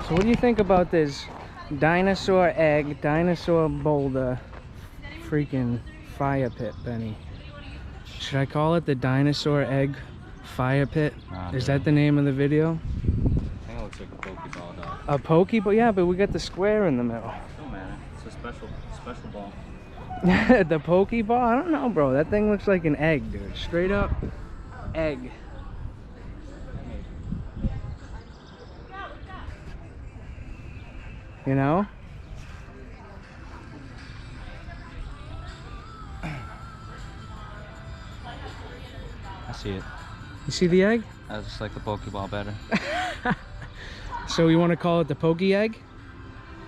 So what do you think about this dinosaur egg, dinosaur boulder, freaking fire pit, Benny? Should I call it the dinosaur egg fire pit? Is that the name of the video? I think it looks like a Pokeball, dog. A Pokeball? Yeah, but we got the square in the middle. Oh man, it's a special ball. The Pokeball? I don't know, bro. That thing looks like an egg, dude. Straight up egg. You know? I see it. You see the egg? I just like the Pokeball better. So you want to call it the Pokey Egg?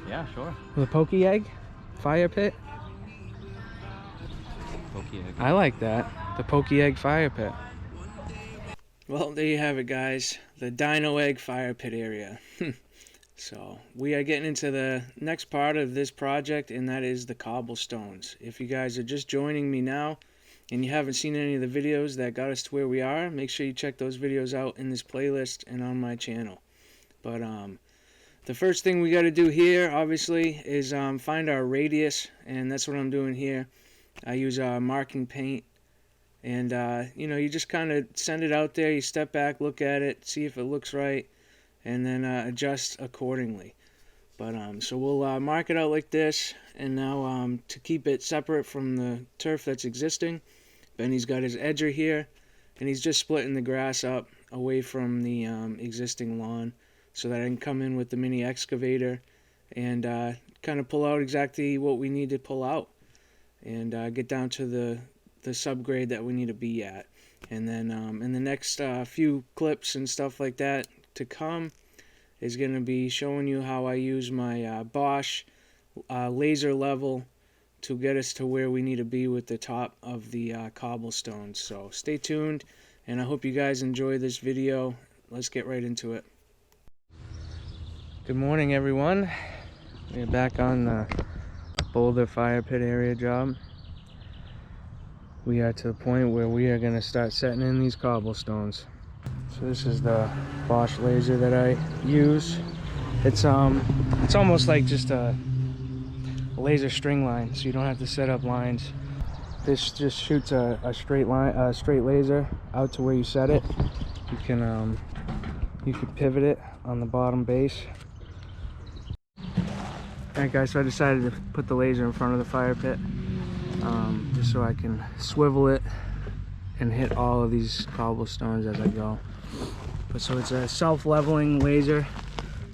Yeah, sure. The Pokey Egg? Fire pit? Pokey egg. I like that. The Pokey Egg fire pit. Well, there you have it, guys. The Dino Egg fire pit area. So we are getting into the next part of this project, and that is the cobblestones. If you guys are just joining me now and you haven't seen any of the videos that got us to where we are, make sure you check those videos out in this playlist and on my channel. But the first thing we got to do here, obviously, is find our radius, and that's what I'm doing here. I use marking paint, and you know, you just kind of send it out there, you step back, look at it, see if it looks right, and then adjust accordingly. But so we'll mark it out like this, and now to keep it separate from the turf that's existing, Benny's got his edger here, and he's just splitting the grass up away from the existing lawn, so that I can come in with the mini excavator and kind of pull out exactly what we need to pull out, and get down to the subgrade that we need to be at. And then in the next few clips and stuff like that to come is going to be showing you how I use my Bosch laser level to get us to where we need to be with the top of the cobblestones. So stay tuned, and I hope you guys enjoy this video. Let's get right into it. Good morning, everyone. We're back on the boulder fire pit area job. We are to the point where we are going to start setting in these cobblestones. So this is the Bosch laser that I use. It's almost like just a laser string line, so you don't have to set up lines. This just shoots a straight laser out to where you set it. You can pivot it on the bottom base. Alright guys, so I decided to put the laser in front of the fire pit, just so I can swivel it and hit all of these cobblestones as I go. But so it's a self-leveling laser.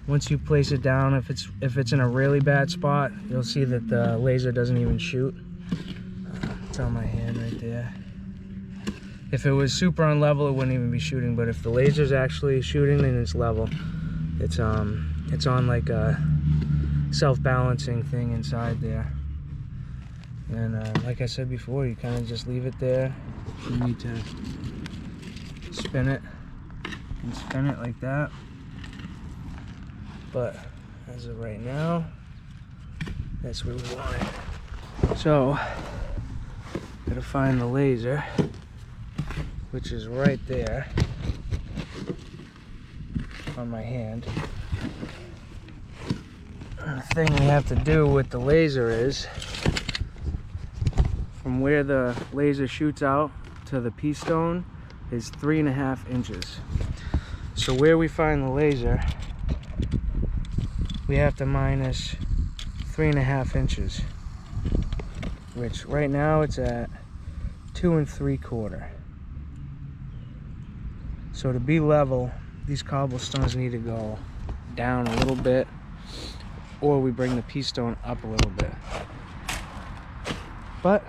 Once you place it down, if it's in a really bad spot, you'll see that the laser doesn't even shoot. It's on my hand right there. If it was super unlevel, it wouldn't even be shooting. But if the laser's actually shooting, then it's level. It's on like a self-balancing thing inside there. And like I said before, you kind of just leave it there. You need to spin it and spin it like that. But as of right now, that's where we want it. So, gotta find the laser, which is right there on my hand. And the thing we have to do with the laser is, from where the laser shoots out to the P-stone is 3.5 inches. So where we find the laser, we have to minus 3.5 inches, which right now it's at 2 3/4. So to be level, these cobblestones need to go down a little bit, or we bring the P-stone up a little bit. But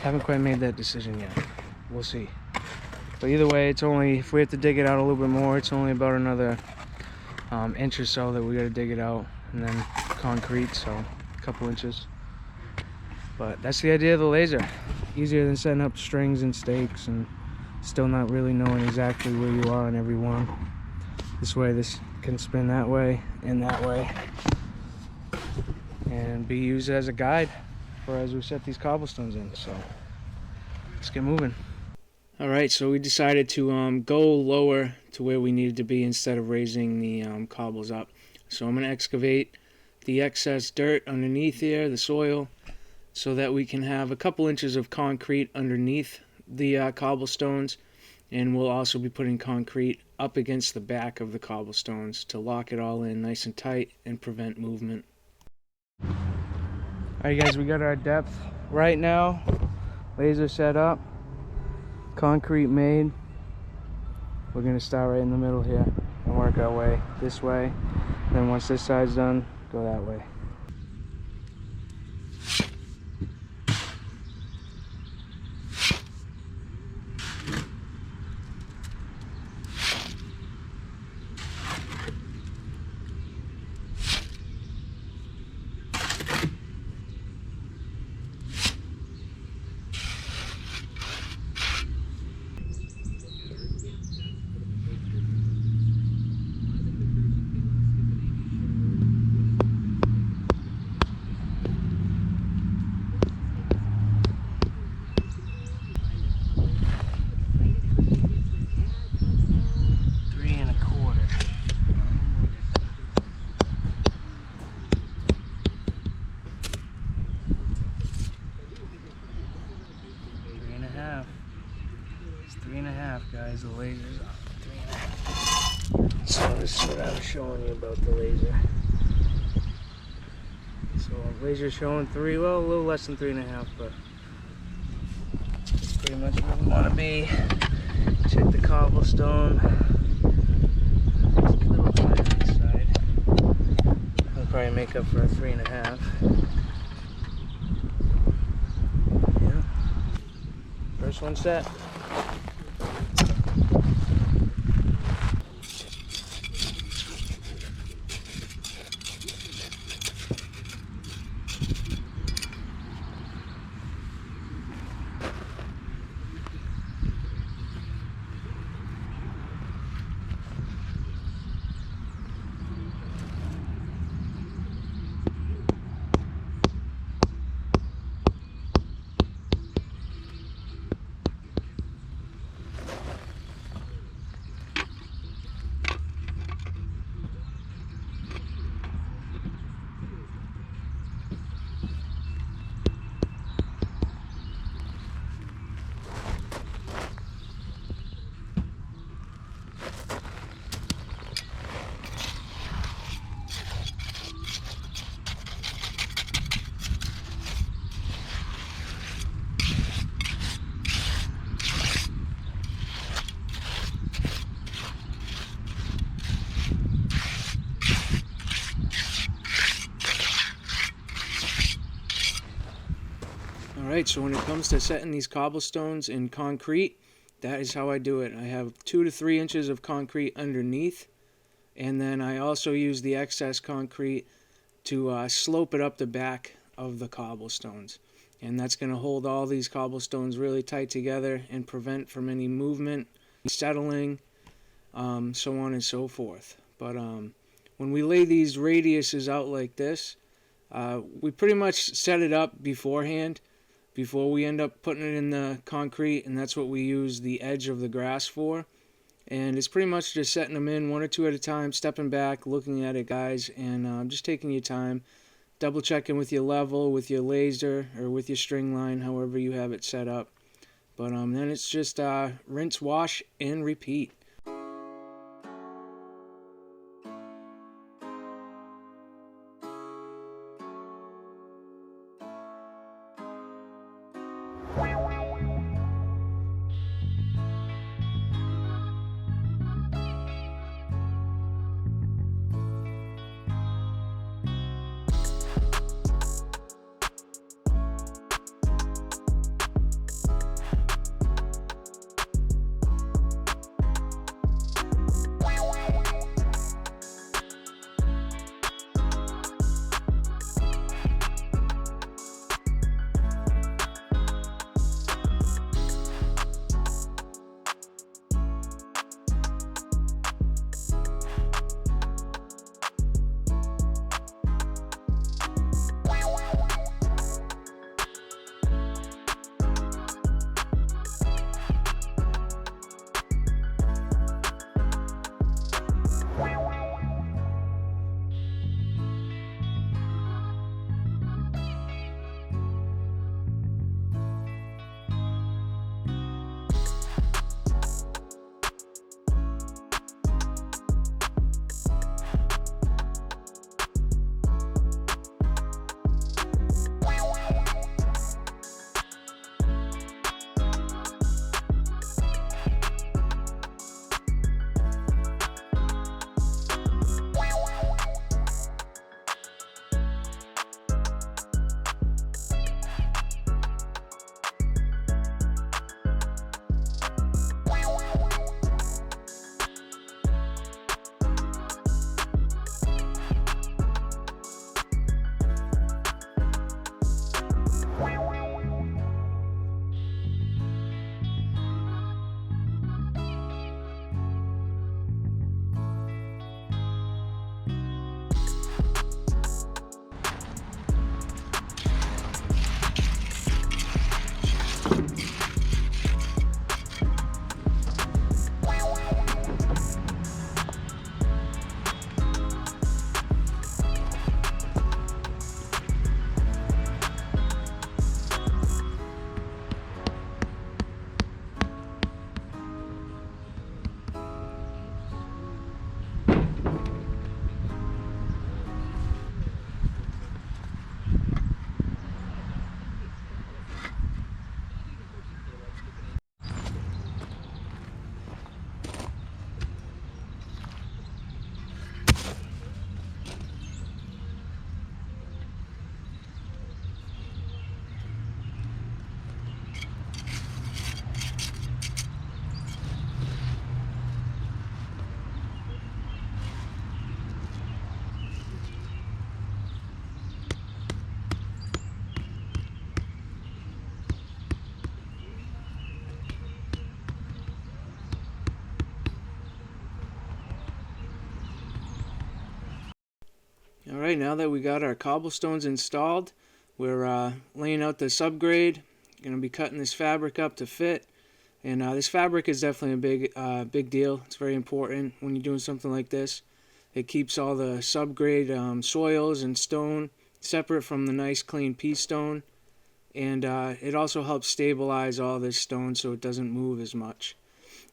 haven't quite made that decision yet. We'll see. But either way, it's only, if we have to dig it out a little bit more, it's only about another inch or so that we got to dig it out, and then concrete, so a couple inches. But that's the idea of the laser. Easier than setting up strings and stakes and still not really knowing exactly where you are on every one. This way, this can spin that way and that way, and be used as a guide for as we set these cobblestones in. So let's get moving. Alright, so we decided to go lower to where we needed to be instead of raising the cobbles up. So I'm going to excavate the excess dirt underneath here, the soil, so that we can have a couple inches of concrete underneath the cobblestones, and we'll also be putting concrete up against the back of the cobblestones to lock it all in nice and tight and prevent movement. Alright guys, we got our depth right now, laser set up, concrete made. We're going to start right in the middle here and work our way this way. Then once this side's done, go that way. It's 3.5, guys. The laser's on 3.5. So this is what I was showing you about the laser. So laser's showing 3, well, a little less than 3.5, but it's pretty much where we want to be. Check the cobblestone. It's a little high on this side. I'll probably make up for a 3.5. Yeah. First one set. Alright, so when it comes to setting these cobblestones in concrete, that is how I do it. I have 2 to 3 inches of concrete underneath, and then I also use the excess concrete to slope it up the back of the cobblestones. And that's going to hold all these cobblestones really tight together and prevent from any movement, settling, so on and so forth. But when we lay these radiuses out like this, we pretty much set it up beforehand before we end up putting it in the concrete, and that's what we use the edge of the grass for. And it's pretty much just setting them in 1 or 2 at a time, stepping back, looking at it, guys, and just taking your time, double checking with your level, with your laser, or with your string line, however you have it set up. But then it's just rinse, wash, and repeat. Alright, now that we got our cobblestones installed, we're laying out the subgrade. Going to be cutting this fabric up to fit. And this fabric is definitely a big deal. It's very important when you're doing something like this. It keeps all the subgrade soils and stone separate from the nice clean pea stone. And it also helps stabilize all this stone so it doesn't move as much.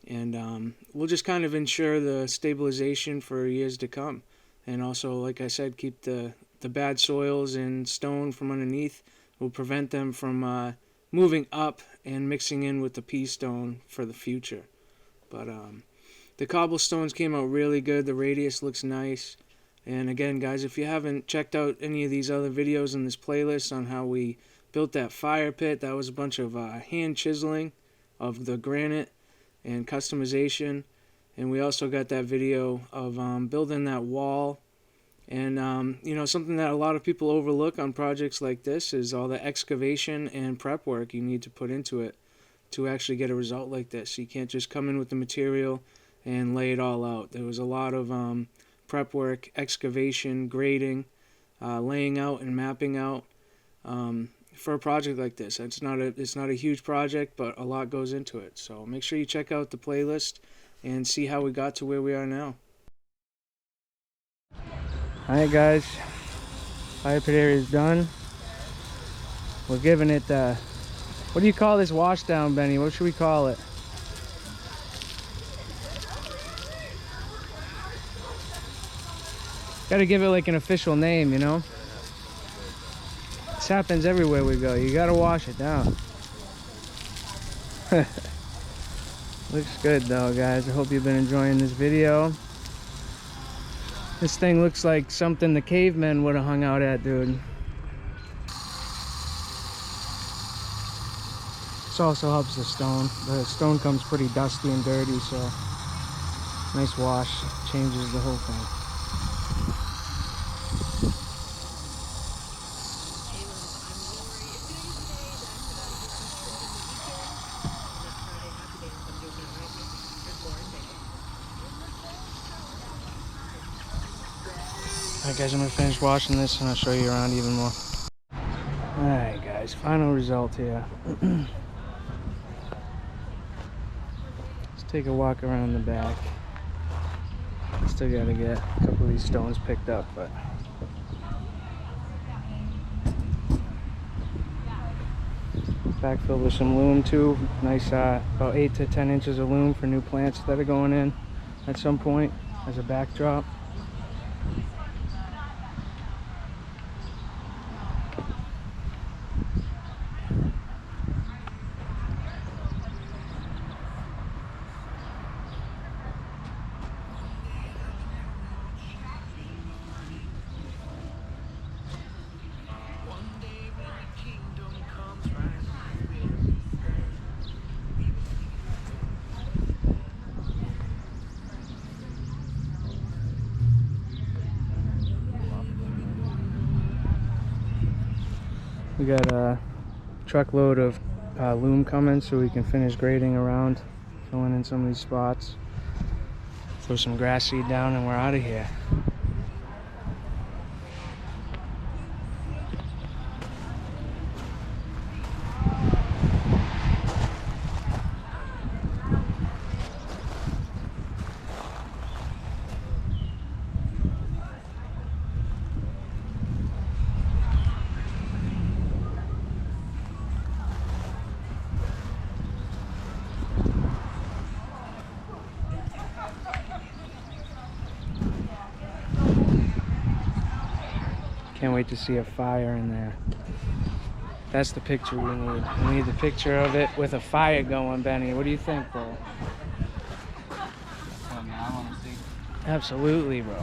And we'll just kind of ensure the stabilization for years to come. And also, like I said, keep the bad soils and stone from underneath. Will prevent them from moving up and mixing in with the pea stone for the future. But the cobblestones came out really good. The radius looks nice. And again, guys, if you haven't checked out any of these other videos in this playlist on how we built that fire pit, that was a bunch of hand chiseling of the granite and customization. And we also got that video of building that wall. And, you know, something that a lot of people overlook on projects like this is all the excavation and prep work you need to put into it to actually get a result like this. You can't just come in with the material and lay it all out. There was a lot of prep work, excavation, grading, laying out and mapping out for a project like this. It's not a huge project, but a lot goes into it. So make sure you check out the playlist and see how we got to where we are now. Alright guys, fire pit area is done. We're giving it, what do you call this wash down, Benny? What should we call it? Gotta give it like an official name, you know? This happens everywhere we go. You gotta wash it down. Looks good though, guys. I hope you've been enjoying this video. This thing looks like something the cavemen would have hung out at, dude. This also helps the stone. The stone comes pretty dusty and dirty, so nice wash changes the whole thing. Alright guys, I'm going to finish washing this and I'll show you around even more. Alright guys, final result here. Let's take a walk around the back. Still got to get a couple of these stones picked up, but backfilled with some loom too. Nice about 8 to 10 inches of loom for new plants that are going in at some point as a backdrop. We got a truckload of loom coming so we can finish grading around, filling in some of these spots. Throw some grass seed down and we're out of here. Can't wait to see a fire in there. That's the picture we need. We need the picture of it with a fire going, Benny. What do you think, bro? I want to see. Absolutely, bro.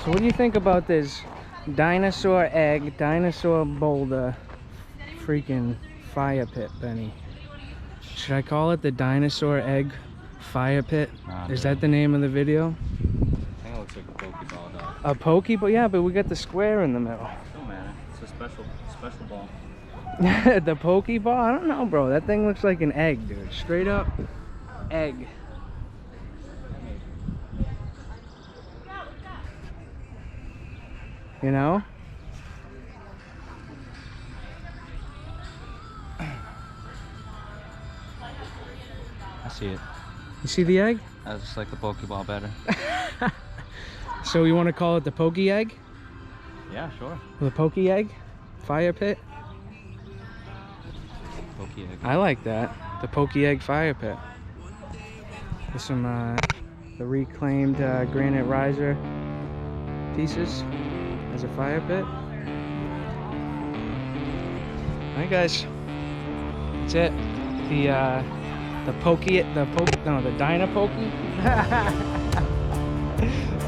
So what do you think about this dinosaur egg, dinosaur boulder, freaking fire pit, Benny? Should I call it the dinosaur egg fire pit? Is that the name of the video? I think it looks like a Pokeball, dog. A Pokeball? Yeah, but we got the square in the middle. Oh man, it's a special ball. The Pokeball? I don't know, bro. That thing looks like an egg, dude. Straight up egg. You know? I see it. You see the egg? I just like the Pokeball better. So you want to call it the pokey egg? Yeah, sure. The pokey egg? Fire pit? Pokey egg. I like that. The pokey egg fire pit. With some the reclaimed granite riser pieces as a fire pit. Alright guys. That's it. The Dyna Pokey.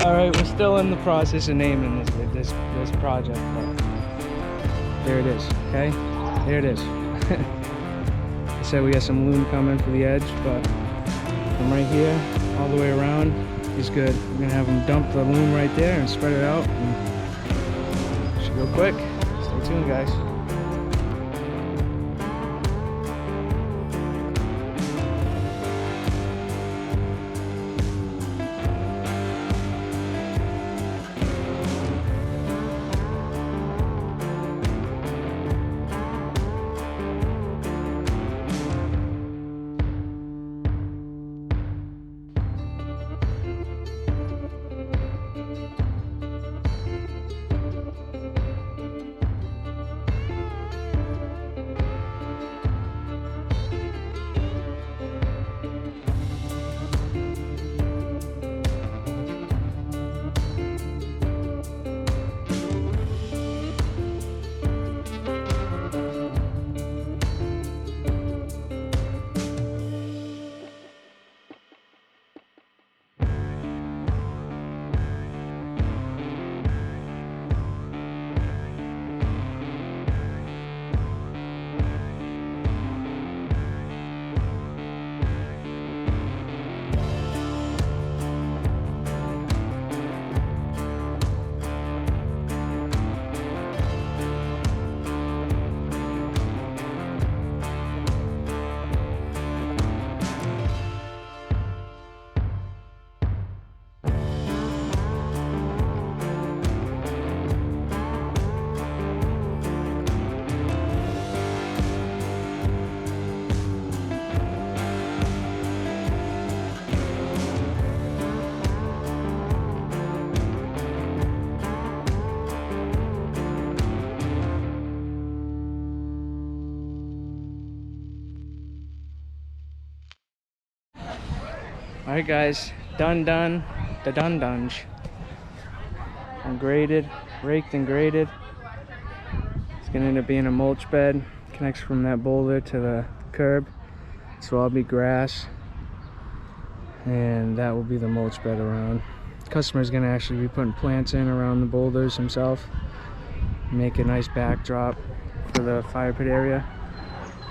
Alright, we're still in the process of naming this project, but there it is, okay? There it is. I said we got some loom coming for the edge, but from right here all the way around is good. We're gonna have them dump the loom right there and spread it out, and should go quick. Stay tuned, guys. Alright guys, done, the done-dunge. And graded, raked and graded. It's gonna end up being a mulch bed. Connects from that boulder to the curb. So I'll be grass. And that will be the mulch bed around. The customer's gonna actually be putting plants in around the boulders himself. Make a nice backdrop for the fire pit area.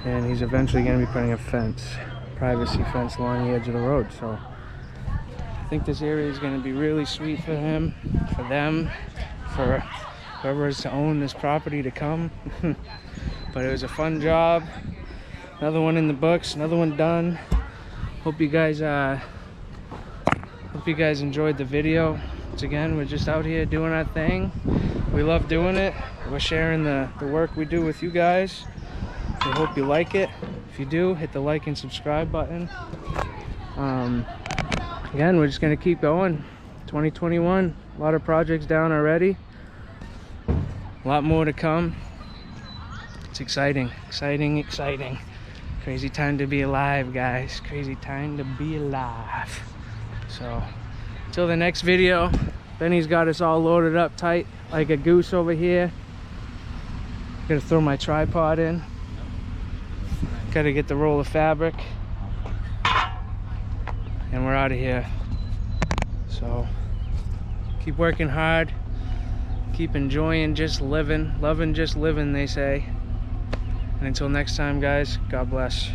And he's eventually gonna be putting a fence. Privacy fence along the edge of the road. So I think this area is going to be really sweet for him, for them, for whoever is to own this property to come. But it was a fun job. Another one in the books, another one done. Hope you guys enjoyed the video. Once again, we're just out here doing our thing. We love doing it. We're sharing the work we do with you guys. We hope you like it. If you do, hit the like and subscribe button. Again, we're just gonna keep going. 2021, a lot of projects down already. A lot more to come. It's exciting, exciting, exciting. Crazy time to be alive, guys. Crazy time to be alive. So, until the next video, Benny's got us all loaded up tight like a goose over here. Gotta throw my tripod in. Gotta get the roll of fabric. And we're out of here. So keep working hard, keep enjoying just living, loving just living, they say. And until next time, guys, God bless.